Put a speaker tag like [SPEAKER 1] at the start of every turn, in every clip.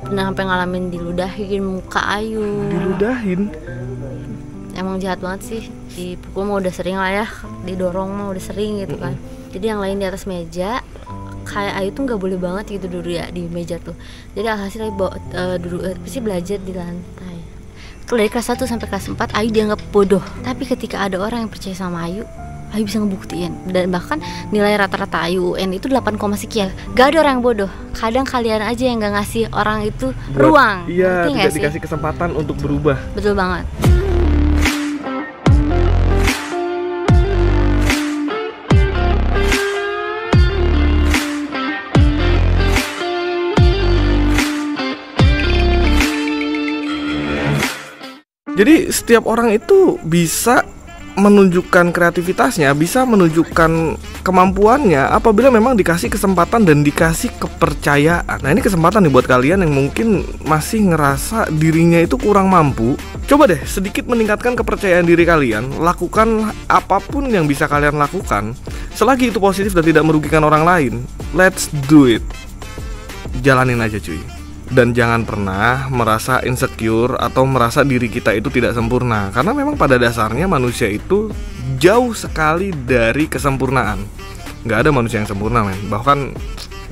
[SPEAKER 1] pernah sampai ngalamin diludahin muka Ayu.
[SPEAKER 2] Diludahin?
[SPEAKER 1] Emang jahat banget sih. Dipukul mah udah sering lah ya, didorong mah udah sering gitu kan. Jadi yang lain di atas meja, kayak Ayu tuh nggak boleh banget gitu duduk ya di meja tuh. Jadi alhasil Ayu duduk pasti belajar di lantai. Dari kelas 1 sampai kelas 4 Ayu dianggap bodoh. Tapi ketika ada orang yang percaya sama Ayu bisa ngebuktiin. Dan bahkan nilai rata-rata Ayu UN itu 8, sekian. Gak ada orang yang bodoh. Kadang kalian aja yang gak ngasih orang itu ruang.
[SPEAKER 2] Iya, tidak dikasih kesempatan untuk berubah.
[SPEAKER 1] Betul banget.
[SPEAKER 2] Jadi setiap orang itu bisa menunjukkan kreativitasnya, bisa menunjukkan kemampuannya apabila memang dikasih kesempatan dan dikasih kepercayaan. Nah ini kesempatan nih buat kalian yang mungkin masih ngerasa dirinya itu kurang mampu. Coba deh sedikit meningkatkan kepercayaan diri kalian. Lakukan apapun yang bisa kalian lakukan selagi itu positif dan tidak merugikan orang lain. Let's do it. Jalanin aja cuy. Dan jangan pernah merasa insecure atau merasa diri kita itu tidak sempurna. Karena memang pada dasarnya manusia itu jauh sekali dari kesempurnaan. Gak ada manusia yang sempurna men. Bahkan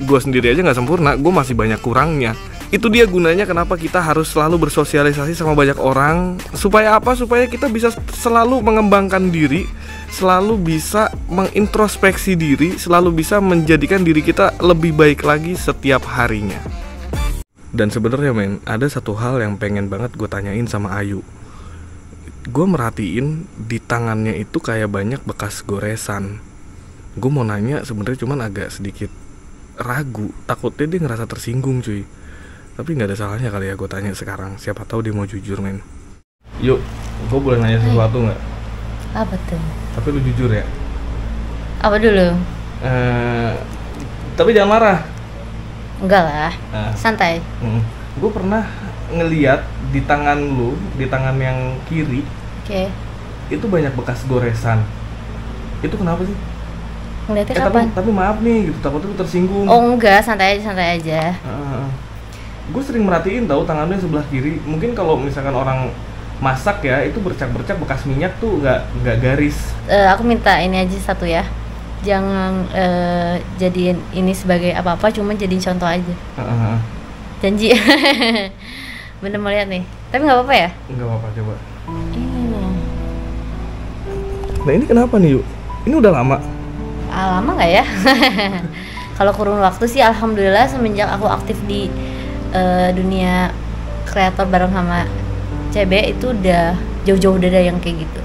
[SPEAKER 2] gue sendiri aja gak sempurna, gue masih banyak kurangnya. Itu dia gunanya kenapa kita harus selalu bersosialisasi sama banyak orang. Supaya apa? Supaya kita bisa selalu mengembangkan diri, selalu bisa mengintrospeksi diri, selalu bisa menjadikan diri kita lebih baik lagi setiap harinya. Dan sebenarnya men, ada satu hal yang pengen banget gue tanyain sama Ayu. Gue merhatiin di tangannya itu kayak banyak bekas goresan. Gue mau nanya sebenarnya cuman agak sedikit ragu, takutnya dia ngerasa tersinggung cuy. Tapi nggak ada salahnya kali ya gue tanya sekarang. Siapa tahu dia mau jujur men. Yuk, gue boleh nanya sesuatu nggak?
[SPEAKER 1] Apa tuh?
[SPEAKER 2] Tapi lu jujur ya.
[SPEAKER 1] Apa dulu?
[SPEAKER 2] Tapi jangan marah.
[SPEAKER 1] Enggak lah, santai.
[SPEAKER 2] Gue pernah ngeliat di tangan lu, di tangan yang kiri, itu banyak bekas goresan. Itu kenapa sih?
[SPEAKER 1] Ngeliatnya kapan?
[SPEAKER 2] Tapi maaf nih, gitu, takutnya lu tersinggung.
[SPEAKER 1] Oh enggak, santai aja.
[SPEAKER 2] Gue sering merhatiin tahu tangannya sebelah kiri. Mungkin kalau misalkan orang masak ya, itu bercak-bercak bekas minyak tuh nggak garis.
[SPEAKER 1] Aku minta ini aja satu ya. Jangan jadiin ini sebagai apa-apa, cuma jadiin contoh aja. Janji. Bener mau lihat nih. Tapi nggak apa-apa ya?
[SPEAKER 2] Nggak apa-apa, coba. Nah ini kenapa nih Yuk? Ini udah lama?
[SPEAKER 1] Lama nggak ya? Kalau kurun waktu sih alhamdulillah semenjak aku aktif di dunia kreator bareng sama CB itu udah jauh-jauh udah ada yang kayak gitu.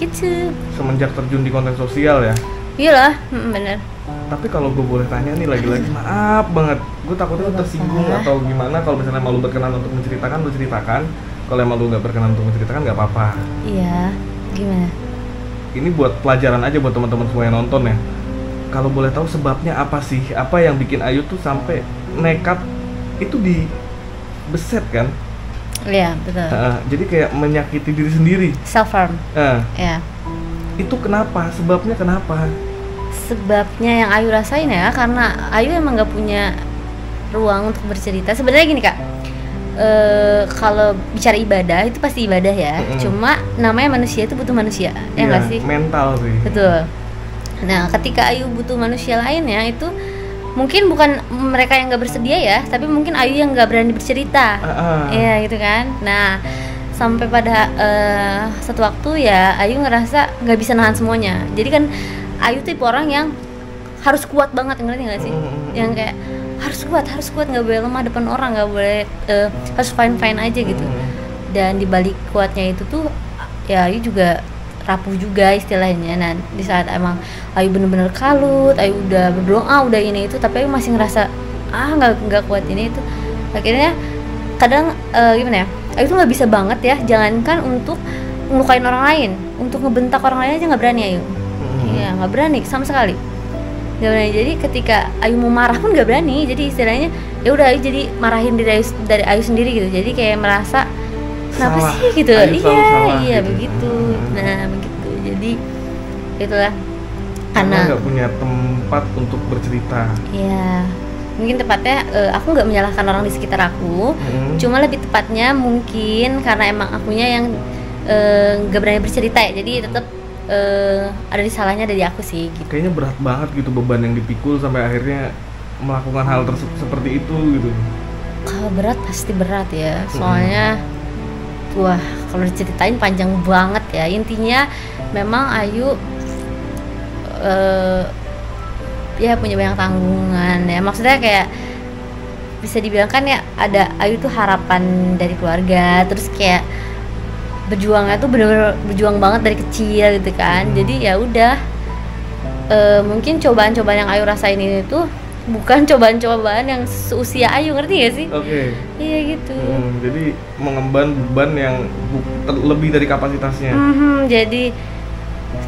[SPEAKER 1] Gitu.
[SPEAKER 2] Semenjak terjun di konten sosial ya?
[SPEAKER 1] Iyalah, bener.
[SPEAKER 2] Tapi kalau gue boleh tanya nih lagi-lagi, maaf banget, gue takutnya lu tersinggung atau gimana. Kalau misalnya emang lu berkenan untuk menceritakan, lu ceritakan. Kalau emang lu nggak berkenan untuk menceritakan, nggak apa-apa.
[SPEAKER 1] Iya, gimana?
[SPEAKER 2] Ini buat pelajaran aja buat teman-teman semua yang nonton ya. Kalau boleh tahu sebabnya apa sih? Apa yang bikin Ayu tuh sampai nekat itu dibeset kan?
[SPEAKER 1] Iya, betul.
[SPEAKER 2] Jadi kayak menyakiti diri sendiri.
[SPEAKER 1] Self-harm. Ya.
[SPEAKER 2] Itu kenapa? Sebabnya kenapa?
[SPEAKER 1] Sebabnya yang Ayu rasain ya, karena Ayu emang nggak punya ruang untuk bercerita. Sebenarnya gini kak, kalau bicara ibadah itu pasti ibadah ya. Cuma namanya manusia itu butuh manusia, ya nggak sih?
[SPEAKER 2] Mental sih.
[SPEAKER 1] Betul. Nah, ketika Ayu butuh manusia lainnya itu mungkin bukan mereka yang nggak bersedia ya, tapi mungkin Ayu yang nggak berani bercerita, ya gitu kan. Nah, sampai pada satu waktu ya Ayu ngerasa nggak bisa nahan semuanya. Jadi kan Ayu tipe orang yang harus kuat banget, ngerti nggak sih? Yang kayak harus kuat, nggak boleh lemah depan orang, nggak boleh harus fine aja gitu. Dan dibalik kuatnya itu tuh ya Ayu juga rapuh juga istilahnya. Nah di saat emang Ayu bener-bener kalut, Ayu udah berdoa, udah ini itu, tapi Ayu masih ngerasa nggak kuat ini itu. Akhirnya kadang gimana ya, Ayu tuh nggak bisa banget ya, jangankan untuk ngelukain orang lain, untuk ngebentak orang lain aja nggak berani Ayu. Iya, nggak berani sama sekali, nggak berani. Jadi ketika Ayu mau marah pun nggak berani. Jadi istilahnya ya udah Ayu jadi marahin dari Ayu sendiri gitu. Jadi kayak merasa kenapa salah sih gitu. Iya gitu. Begitu. Nah begitu. Jadi itulah karena
[SPEAKER 2] nggak punya tempat untuk bercerita.
[SPEAKER 1] Iya. mungkin tepatnya aku nggak menyalahkan orang di sekitar aku, cuma lebih tepatnya mungkin karena emang akunya yang nggak berani bercerita ya, jadi tetap ada di salahnya dari aku sih gitu.
[SPEAKER 2] Kayaknya berat banget gitu beban yang dipikul sampai akhirnya melakukan hal seperti itu gitu.
[SPEAKER 1] Kalau berat pasti berat ya, soalnya wah kalau diceritain panjang banget ya. Intinya memang Ayu ya punya banyak tanggungan ya, maksudnya kayak bisa dibilang kan ya, ada Ayu tuh harapan dari keluarga, terus kayak berjuangnya tuh bener-bener berjuang banget dari kecil gitu kan. Jadi ya udah, mungkin cobaan-cobaan yang Ayu rasain ini tuh bukan cobaan-cobaan yang seusia Ayu, ngerti gak sih?
[SPEAKER 2] Oke.
[SPEAKER 1] Iya gitu.
[SPEAKER 2] Jadi mengemban beban yang lebih dari kapasitasnya.
[SPEAKER 1] Jadi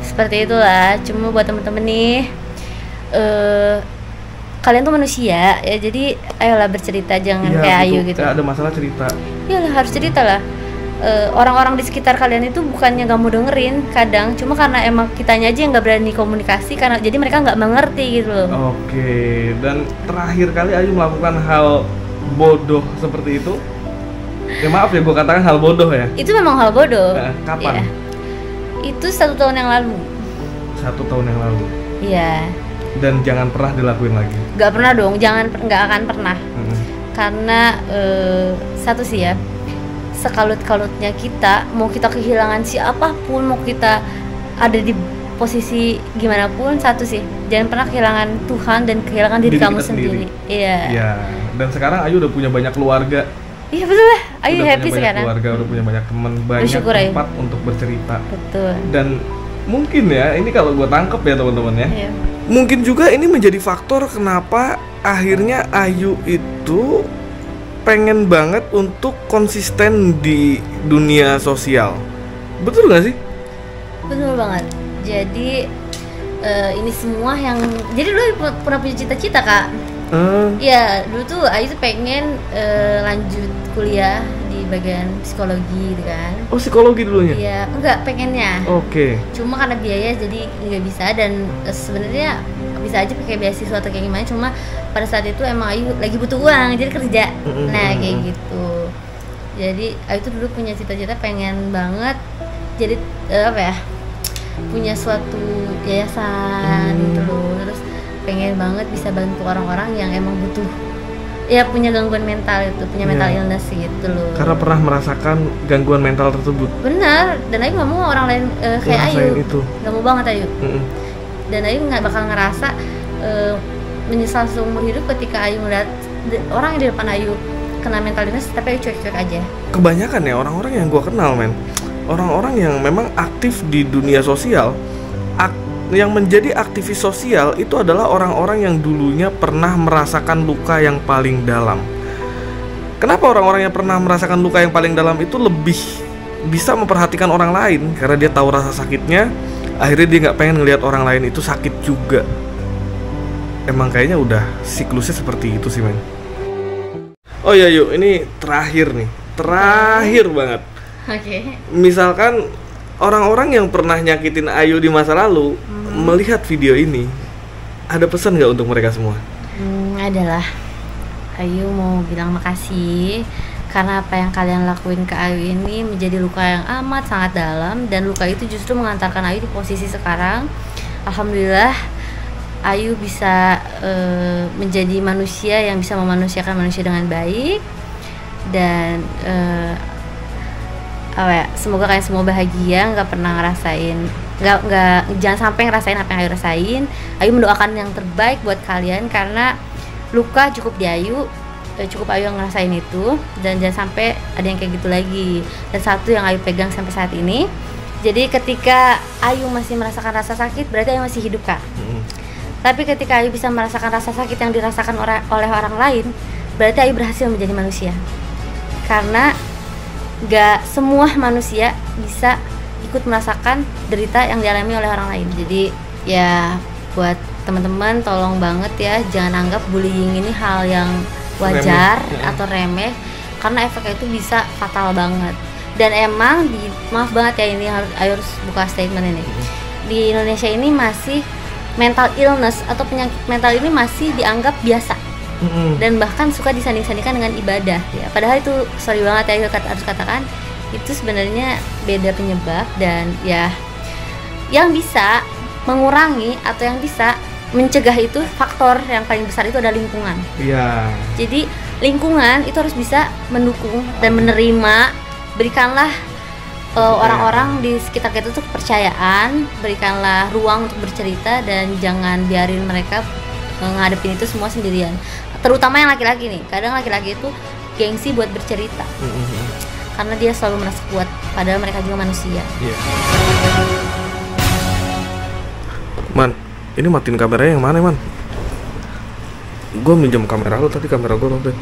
[SPEAKER 1] seperti itulah. Cuma buat temen-temen nih, kalian tuh manusia ya, jadi ayolah bercerita, jangan kayak Ayu gitu.
[SPEAKER 2] Ya, ada masalah cerita.
[SPEAKER 1] Iyalah, harus cerita lah. Orang-orang di sekitar kalian itu bukannya gak mau dengerin kadang, cuma karena emang kitanya aja yang gak berani komunikasi, karena jadi mereka gak mengerti gitu loh.
[SPEAKER 2] Oke, dan terakhir kali Ayu melakukan hal bodoh seperti itu, ya maaf ya gue katakan hal bodoh ya.
[SPEAKER 1] Itu memang hal bodoh.
[SPEAKER 2] Kapan?
[SPEAKER 1] Ya. Itu 1 tahun yang lalu.
[SPEAKER 2] 1 tahun yang lalu.
[SPEAKER 1] Iya.
[SPEAKER 2] Dan jangan pernah dilakuin lagi.
[SPEAKER 1] Gak pernah dong, gak akan pernah. Karena satu sih ya, sekalut-kalutnya kita, mau kita kehilangan siapapun, mau kita ada di posisi gimana pun, satu sih, jangan pernah kehilangan Tuhan dan kehilangan diri kamu sendiri. Iya. Iya.
[SPEAKER 2] Dan sekarang Ayu udah punya banyak keluarga.
[SPEAKER 1] Iya betul lah, Ayu
[SPEAKER 2] udah
[SPEAKER 1] happy
[SPEAKER 2] punya
[SPEAKER 1] sekarang.
[SPEAKER 2] Keluarga, udah punya banyak teman, banyak tempat untuk bercerita.
[SPEAKER 1] Betul.
[SPEAKER 2] Dan mungkin ya, ini kalau gue tangkep ya teman-teman ya.
[SPEAKER 1] Iya.
[SPEAKER 2] Mungkin juga ini menjadi faktor kenapa akhirnya Ayu itu pengen banget untuk konsisten di dunia sosial. Betul gak sih?
[SPEAKER 1] Betul banget. Jadi ini semua yang, jadi dulu pernah punya cita-cita Kak. Ya dulu tuh Ayu tuh pengen lanjut kuliah di bagian psikologi gitu kan. Oh, psikologi dulunya? Iya, enggak, pengennya.
[SPEAKER 2] Oke.
[SPEAKER 1] Cuma karena biaya jadi nggak bisa, dan sebenarnya bisa aja pakai beasiswa atau kayak gimana, cuma pada saat itu emang Ayu lagi butuh uang jadi kerja. Nah kayak gitu. Jadi Ayu tuh dulu punya cita-cita pengen banget jadi apa ya, punya suatu yayasan gitu loh, terus pengen banget bisa bantu orang-orang yang emang butuh, ya punya gangguan mental itu, punya mental illness gitu loh. Karena pernah merasakan gangguan mental tersebut. Benar, dan Ayu nggak mau orang lain kayak Ayu. Nggak mau banget Ayu. Dan Ayu nggak bakal ngerasa menyesal seumur hidup ketika Ayu ngeliat orang yang di depan Ayu kena mental illness tapi Ayu cuek-cuek aja. Kebanyakan ya orang-orang yang gue kenal orang-orang yang memang aktif di dunia sosial, yang menjadi aktivis sosial itu adalah orang-orang yang dulunya pernah merasakan luka yang paling dalam. Kenapa orang-orang yang pernah merasakan luka yang paling dalam itu lebih bisa memperhatikan orang lain? Karena dia tahu rasa sakitnya, akhirnya dia nggak pengen ngelihat orang lain itu sakit juga. Emang kayaknya udah siklusnya seperti itu sih men. Oh ya yuk, ini terakhir nih, terakhir banget. Oke. Misalkan orang-orang yang pernah nyakitin Ayu di masa lalu melihat video ini, ada pesan nggak untuk mereka semua? Adalah Ayu mau bilang makasih karena apa yang kalian lakuin ke Ayu ini menjadi luka yang amat sangat dalam, dan luka itu justru mengantarkan Ayu di posisi sekarang. Alhamdulillah Ayu bisa menjadi manusia yang bisa memanusiakan manusia dengan baik, dan semoga kalian semua bahagia, nggak pernah ngerasain, jangan sampai ngerasain apa yang Ayu rasain. Ayu mendoakan yang terbaik buat kalian karena luka cukup di Ayu, cukup Ayu yang ngerasain itu, dan jangan sampai ada yang kayak gitu lagi. Dan satu yang Ayu pegang sampai saat ini, jadi ketika Ayu masih merasakan rasa sakit berarti Ayu masih hidup Kak. Tapi ketika Ayu bisa merasakan rasa sakit yang dirasakan oleh orang lain, berarti Ayu berhasil menjadi manusia. Karena gak semua manusia bisa ikut merasakan derita yang dialami oleh orang lain. Jadi ya buat teman-teman tolong banget ya, jangan anggap bullying ini hal yang wajar atau remeh, karena efeknya itu bisa fatal banget. Dan emang maaf banget ya, ini harus buka statement ini. Di Indonesia ini masih mental illness atau penyakit mental ini masih dianggap biasa. dan bahkan suka disanding-sandingkan dengan ibadah ya. Padahal itu sorry banget ya harus katakan itu sebenarnya beda penyebab, dan ya yang bisa mengurangi atau yang bisa mencegah itu faktor yang paling besar itu adalah lingkungan.
[SPEAKER 2] Iya.
[SPEAKER 1] Jadi lingkungan itu harus bisa mendukung dan menerima, berikanlah orang-orang di sekitar kita tuh kepercayaan, berikanlah ruang untuk bercerita dan jangan biarin mereka ngadepin itu semua sendirian. Terutama yang laki-laki nih, kadang laki-laki itu gengsi buat bercerita karena dia selalu merasa kuat, padahal mereka juga manusia.
[SPEAKER 2] Iya. Man, ini matiin kameranya yang mana, Man? Gue minjem kamera lu tadi, kamera gue robek.